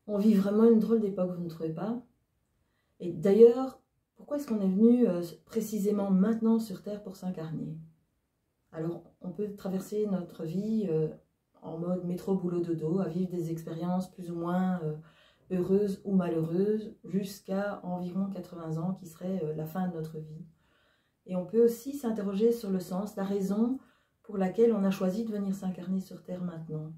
On vit vraiment une drôle d'époque, vous ne trouvez pas? Et d'ailleurs, pourquoi est-ce qu'on est venu précisément maintenant sur Terre pour s'incarner? Alors, on peut traverser notre vie en mode métro-boulot-dodo, à vivre des expériences plus ou moins heureuses ou malheureuses, jusqu'à environ 80 ans, qui serait la fin de notre vie. Et on peut aussi s'interroger sur le sens, la raison pour laquelle on a choisi de venir s'incarner sur Terre maintenant.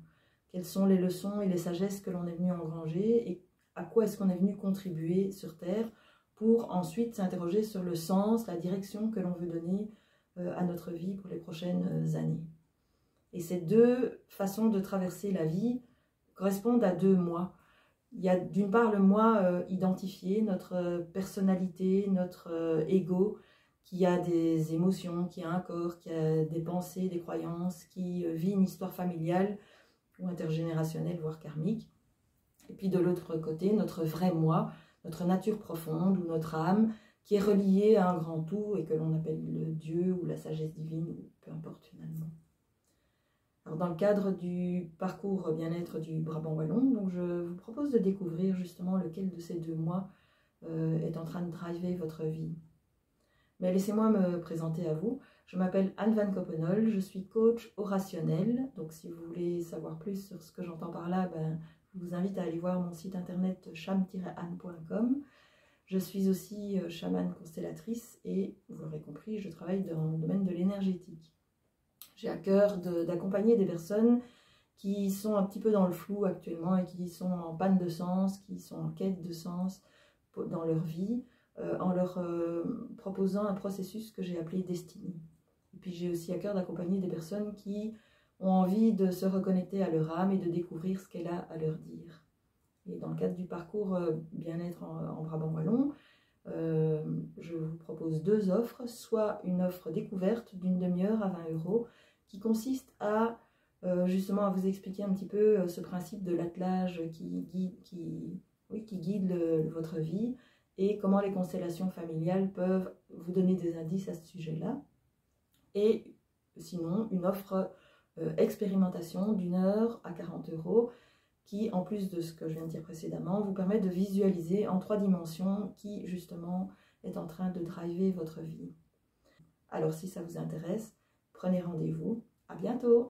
Quelles sont les leçons et les sagesses que l'on est venu engranger et à quoi est-ce qu'on est venu contribuer sur Terre pour ensuite s'interroger sur le sens, la direction que l'on veut donner à notre vie pour les prochaines années. Et ces deux façons de traverser la vie correspondent à deux moi. Il y a d'une part le moi identifié, notre personnalité, notre ego, qui a des émotions, qui a un corps, qui a des pensées, des croyances, qui vit une histoire familiale ou intergénérationnelle, voire karmique. Et puis de l'autre côté, notre vrai moi, notre nature profonde ou notre âme, qui est reliée à un grand tout et que l'on appelle le Dieu ou la sagesse divine, ou peu importe finalement. Alors dans le cadre du parcours bien-être du Brabant Wallon, donc je vous propose de découvrir justement lequel de ces deux moi est en train de driver votre vie. Mais laissez-moi me présenter à vous. Je m'appelle Anne Van Coppenol, je suis coach orationnel. Donc si vous voulez savoir plus sur ce que j'entends par là, je vous invite à aller voir mon site internet cham-anne.com. Je suis aussi chamane constellatrice et, vous l'aurez compris, je travaille dans le domaine de l'énergétique. J'ai à cœur d'accompagner des personnes qui sont un petit peu dans le flou actuellement et qui sont en panne de sens, qui sont en quête de sens dans leur vie, en leur proposant un processus que j'ai appelé Destinée. Et puis j'ai aussi à cœur d'accompagner des personnes qui ont envie de se reconnecter à leur âme et de découvrir ce qu'elle a à leur dire. Et dans le cadre du parcours bien-être en Brabant Wallon, je vous propose deux offres, soit une offre découverte d'une demi-heure à 20 € qui consiste à justement à vous expliquer un petit peu ce principe de l'attelage qui guide votre vie et comment les constellations familiales peuvent vous donner des indices à ce sujet-là. Et sinon, une offre expérimentation d'une heure à 40 € qui, en plus de ce que je viens de dire précédemment, vous permet de visualiser en 3 dimensions qui, justement, est en train de driver votre vie. Alors, si ça vous intéresse, prenez rendez-vous. À bientôt!